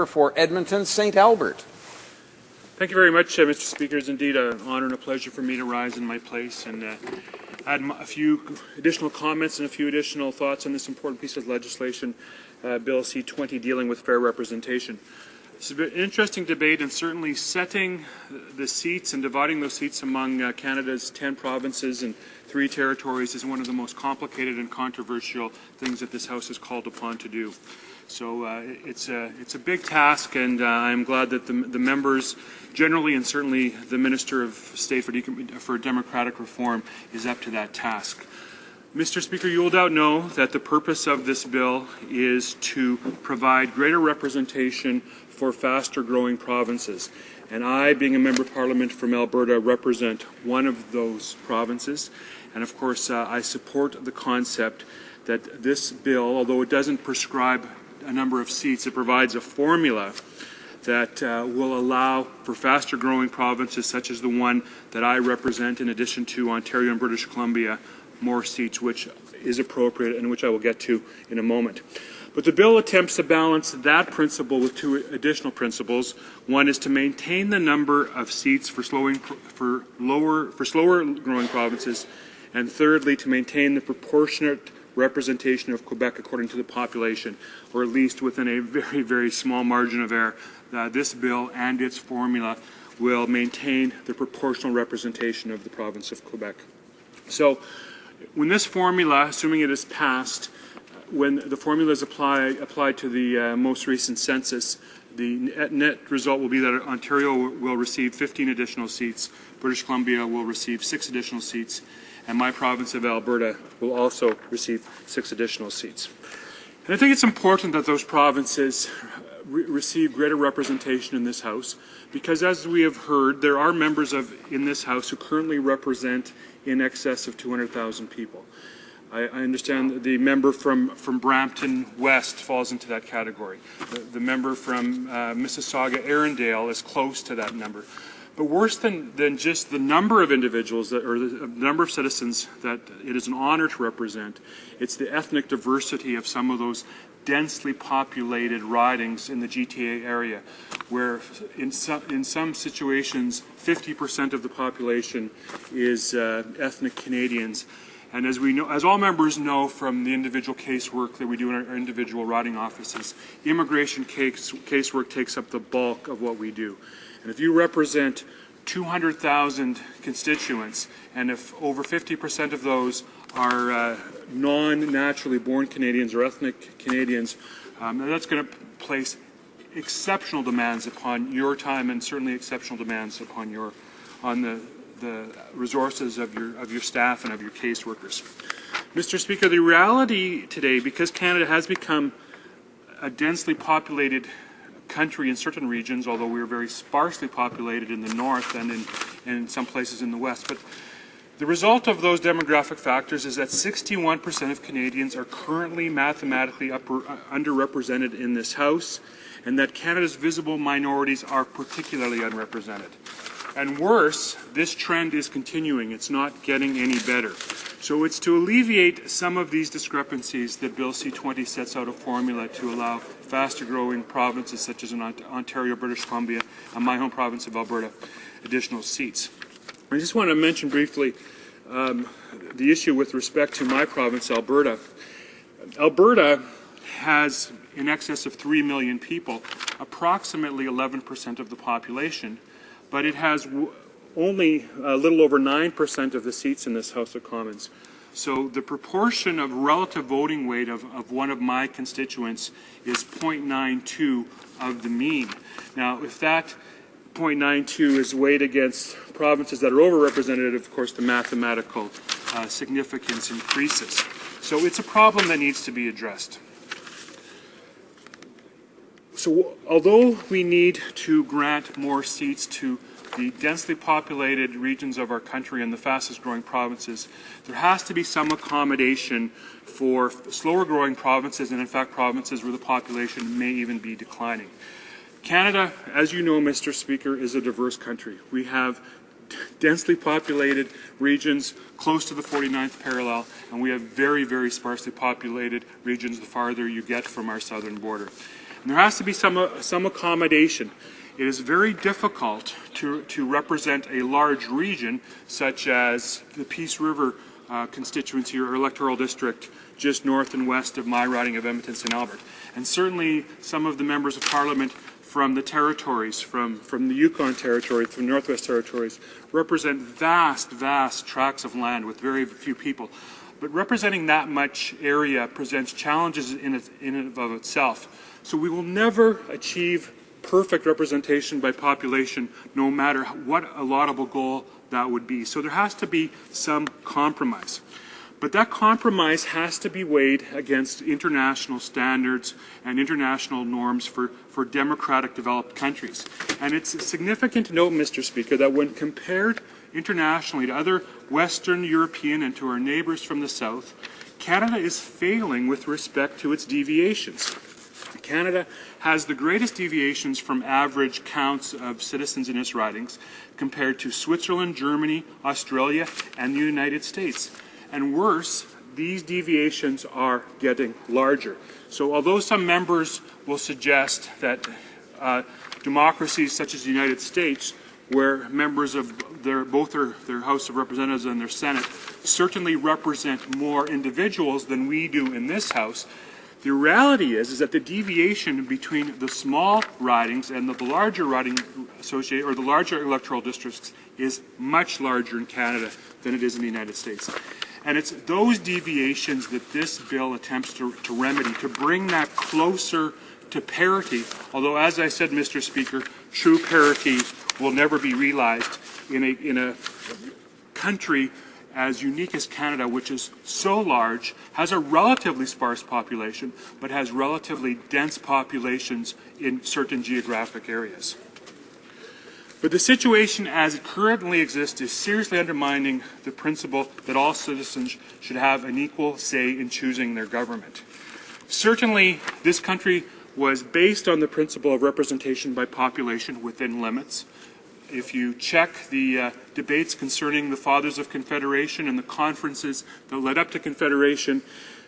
For Edmonton, St. Albert. Thank you very much, Mr. Speaker. It's indeed an honor and a pleasure for me to rise in my place and add a few additional comments and a few additional thoughts on this important piece of legislation, Bill C-20, dealing with fair representation. It's an interesting debate, and certainly setting the seats and dividing those seats among Canada's 10 provinces and 3 territories is one of the most complicated and controversial things that this House is called upon to do. So it's a big task, and I'm glad that the members generally, and certainly the Minister of State for Democratic Reform, is up to that task. Mr. Speaker, you will doubt know that the purpose of this bill is to provide greater representation for faster growing provinces. And I, being a Member of Parliament from Alberta, represent one of those provinces. And of course, I support the concept that this bill, although it doesn't prescribe a number of seats, it provides a formula that will allow for faster growing provinces such as the one that I represent, in addition to Ontario and British Columbia, more seats, which is appropriate and which I will get to in a moment. But the bill attempts to balance that principle with 2 additional principles. One is to maintain the number of seats for slower growing provinces, and thirdly, to maintain the proportionate representation of Quebec according to the population, or at least within a very, very small margin of error. This bill and its formula will maintain the proportional representation of the province of Quebec. So when this formula, assuming it is passed, when the formula is applied to the most recent census, the net result will be that Ontario will receive 15 additional seats, British Columbia will receive 6 additional seats, and my province of Alberta will also receive 6 additional seats. And I think it's important that those provinces receive greater representation in this House, because as we have heard, there are members in this House who currently represent in excess of 200,000 people. I understand that the member from Brampton West falls into that category. The member from Mississauga Arundel is close to that number. But worse than just the number of individuals or the number of citizens that it is an honor to represent, it's the ethnic diversity of some of those densely populated ridings in the GTA area, where in some situations 50% of the population is ethnic Canadians. And as we know, as all members know from the individual casework that we do in our individual riding offices, immigration casework takes up the bulk of what we do. And if you represent 200,000 constituents, and if over 50% of those are non-naturally born Canadians or ethnic Canadians, that's going to place exceptional demands upon your time, and certainly exceptional demands upon the resources of your staff and of your caseworkers. Mr. Speaker, the reality today, because Canada has become a densely populated country in certain regions, although we are very sparsely populated in the north and in some places in the west, but the result of those demographic factors is that 61% of Canadians are currently mathematically underrepresented in this House, and that Canada's visible minorities are particularly unrepresented. And worse, this trend is continuing. It's not getting any better. So it's to alleviate some of these discrepancies that Bill C-20 sets out a formula to allow faster growing provinces such as in Ontario, British Columbia, and my home province of Alberta additional seats. I just want to mention briefly the issue with respect to my province, Alberta. Alberta has in excess of 3 million people, approximately 11% of the population, but it has only a little over 9% of the seats in this House of Commons. So the proportion of relative voting weight of one of my constituents is 0.92 of the mean. Now, if that 0.92 is weighed against provinces that are overrepresented, of course, the mathematical significance increases. So it's a problem that needs to be addressed. So although we need to grant more seats to the densely populated regions of our country and the fastest growing provinces, there has to be some accommodation for slower growing provinces, and in fact provinces where the population may even be declining. Canada, as you know, Mr. Speaker, is a diverse country. We have densely populated regions close to the 49th parallel, and we have very, very sparsely populated regions the farther you get from our southern border. And there has to be some accommodation. It is very difficult to represent a large region such as the Peace River constituency or electoral district just north and west of my riding of Edmonton St. Albert. And certainly some of the members of Parliament from the territories, from the Yukon Territory, from the Northwest Territories, represent vast, vast tracts of land with very few people. But representing that much area presents challenges in and of itself. So we will never achieve perfect representation by population, no matter what a laudable goal that would be. So there has to be some compromise. But that compromise has to be weighed against international standards and international norms for democratic developed countries. And it's significant to note, Mr. Speaker, that when compared internationally to other Western European and to our neighbours from the South, Canada is failing with respect to its deviations. Canada has the greatest deviations from average counts of citizens in its ridings compared to Switzerland, Germany, Australia, and the United States. And worse, these deviations are getting larger. So although some members will suggest that democracies such as the United States, where members of both their House of Representatives and their Senate certainly represent more individuals than we do in this House, the reality is that the deviation between the small ridings and the larger riding associate or the larger electoral districts is much larger in Canada than it is in the United States. And it's those deviations that this bill attempts to remedy, to bring that closer to parity, although, as I said, Mr. Speaker, true parity will never be realized in a country as unique as Canada, which is so large, has a relatively sparse population, but has relatively dense populations in certain geographic areas. But the situation as it currently exists is seriously undermining the principle that all citizens should have an equal say in choosing their government. Certainly, this country was based on the principle of representation by population within limits. If you check the debates concerning the Fathers of Confederation and the conferences that led up to Confederation,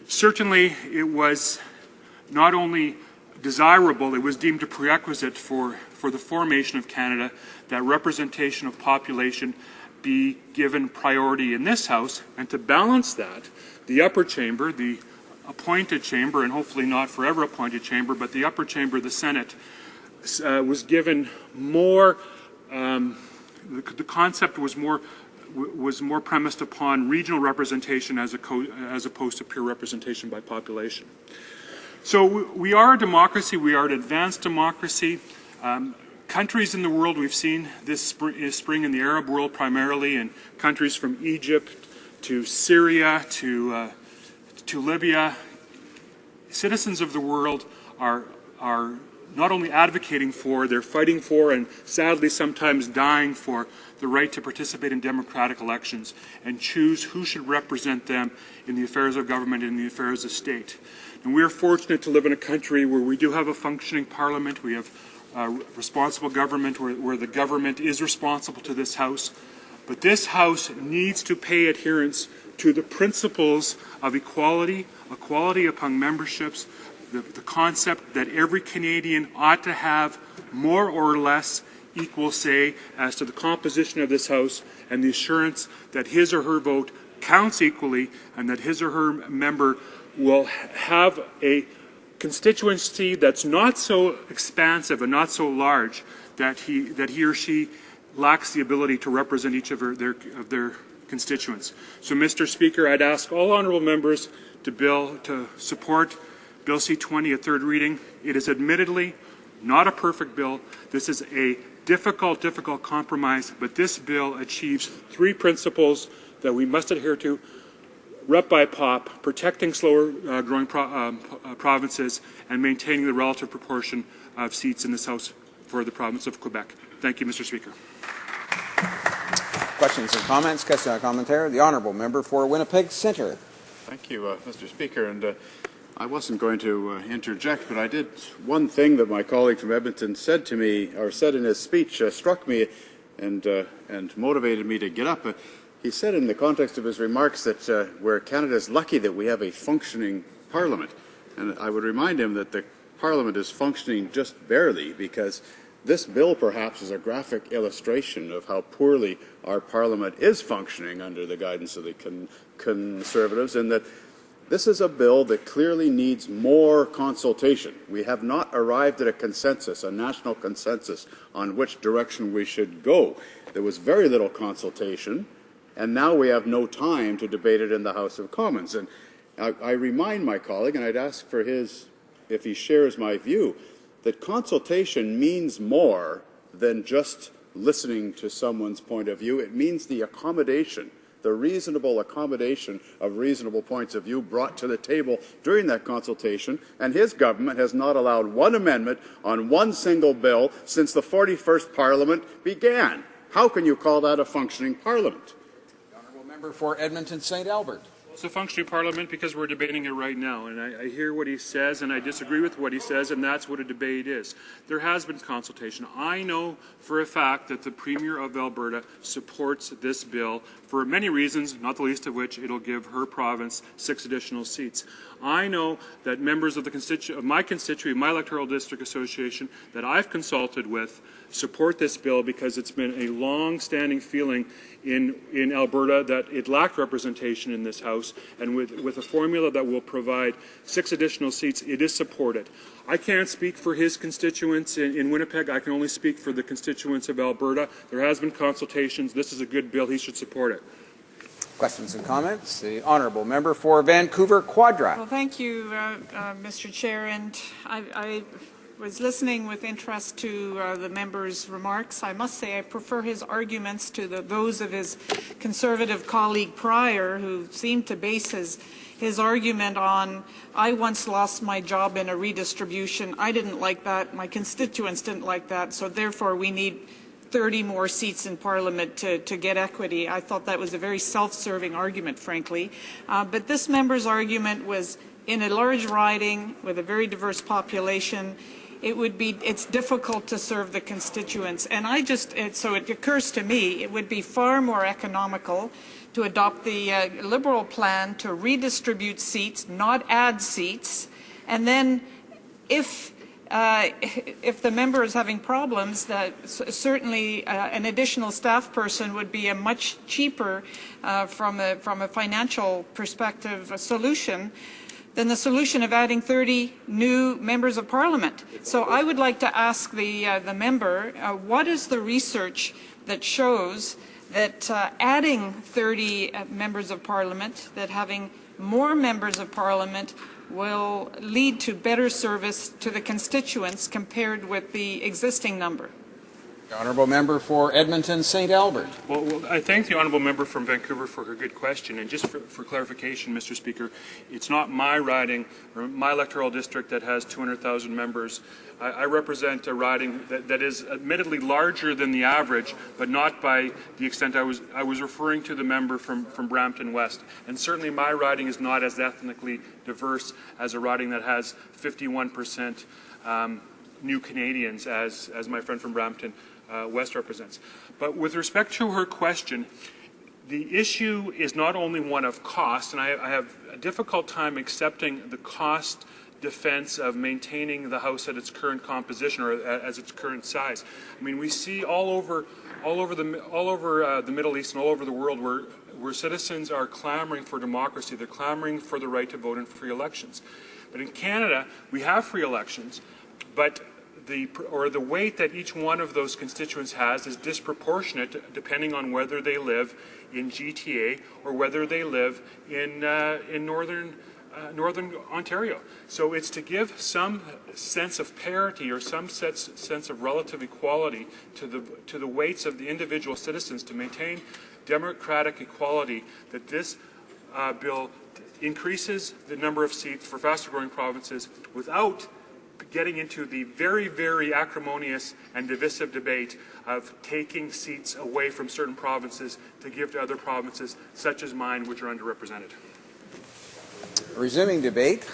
certainly it was not only desirable, it was deemed a prerequisite for the formation of Canada that representation of population be given priority in this House, and to balance that, the upper chamber, the appointed chamber, and hopefully not forever appointed chamber, but the upper chamber, the Senate, was given more. The concept was more premised upon regional representation as opposed to pure representation by population. So we are a democracy. We are an advanced democracy. Countries in the world, we've seen this spring in the Arab world primarily, and countries from Egypt to Syria to Libya. Citizens of the world are not only advocating for, they're fighting for, and sadly sometimes dying for, the right to participate in democratic elections and choose who should represent them in the affairs of government and in the affairs of state. And we are fortunate to live in a country where we do have a functioning parliament, we have responsible government, where the government is responsible to this House. But this House needs to pay adherence to the principles of equality among memberships, the concept that every Canadian ought to have more or less equal say as to the composition of this House, and the assurance that his or her vote counts equally, and that his or her member will have a constituency that's not so expansive and not so large that he or she lacks the ability to represent each of their constituents. So, Mr. Speaker, I'd ask all honourable members to support Bill C-20 at third reading. It is admittedly not a perfect bill. This is a difficult compromise, but this bill achieves three principles that we must adhere to: rep by pop, protecting slower growing provinces, and maintaining the relative proportion of seats in this House for the province of Quebec. Thank you, Mr. Speaker. Questions and comments? Question or commentary? The Honourable Member for Winnipeg Centre. Thank you, Mr. Speaker. And I wasn't going to interject, but I did. One thing that my colleague from Edmonton said to me, or said in his speech, struck me and motivated me to get up. He said in the context of his remarks that Canada is lucky that we have a functioning parliament. And I would remind him that the Parliament is functioning just barely, because this bill perhaps is a graphic illustration of how poorly our Parliament is functioning under the guidance of the Conservatives, in that this is a bill that clearly needs more consultation. We have not arrived at a consensus, a national consensus, on which direction we should go. There was very little consultation, and now we have no time to debate it in the House of Commons. And I remind my colleague, and I'd ask for his, if he shares my view, that consultation means more than just listening to someone's point of view. It means the accommodation, the reasonable accommodation of reasonable points of view brought to the table during that consultation, and his government has not allowed one amendment on one single bill since the 41st Parliament began. How can you call that a functioning Parliament? The honourable member for Edmonton St. Albert. It's a functioning Parliament because we're debating it right now, and I hear what he says, and I disagree with what he says, and that's what a debate is. There has been consultation. I know for a fact that the Premier of Alberta supports this bill for many reasons, not the least of which it'll give her province 6 additional seats. I know that members of my constituent, my electoral district association that I've consulted with support this bill because it's been a long-standing feeling in Alberta that it lacked representation in this House, and with a formula that will provide 6 additional seats, it is supported. I can't speak for his constituents in Winnipeg. I can only speak for the constituents of Alberta. There has been consultations. This is a good bill. He should support it. Questions and comments? The honourable member for Vancouver Quadra. Well, thank you, Mr. Chair. And I was listening with interest to the member's remarks. I must say I prefer his arguments to those of his Conservative colleague prior, who seemed to base his argument on, I once lost my job in a redistribution. I didn't like that. My constituents didn't like that. So therefore we need 30 more seats in Parliament to get equity. I thought that was a very self-serving argument, frankly. But this member's argument was, in a large riding with a very diverse population, it's difficult to serve the constituents. And so it occurs to me, it would be far more economical to adopt the Liberal plan to redistribute seats, not add seats, and then if the member is having problems, certainly an additional staff person would be a much cheaper, from a financial perspective, solution than the solution of adding 30 new members of Parliament. So I would like to ask the member, what is the research that shows that adding 30 members of Parliament, that having more members of Parliament will lead to better service to the constituents compared with the existing number? The honourable member for Edmonton St. Albert. Well, I thank the honourable member from Vancouver for her good question. And just for clarification, Mr. Speaker, it's not my riding or my electoral district that has 200,000 members. I represent a riding that is admittedly larger than the average, but not by the extent I was referring to the member from Brampton West. And certainly my riding is not as ethnically diverse as a riding that has 51% new Canadians, as my friend from Brampton West represents. But with respect to her question, the issue is not only one of cost, and I have a difficult time accepting the cost defense of maintaining the House at its current composition or as its current size. I mean, we see all over the Middle East and all over the world where citizens are clamoring for democracy. They're clamoring for the right to vote in free elections. But in Canada, we have free elections, but the weight that each one of those constituents has is disproportionate depending on whether they live in GTA or whether they live in northern Ontario. So it's to give some sense of parity or some sense of relative equality to the weights of the individual citizens to maintain democratic equality that this bill increases the number of seats for faster growing provinces without getting into the very, very acrimonious and divisive debate of taking seats away from certain provinces to give to other provinces, such as mine, which are underrepresented. Resuming debate.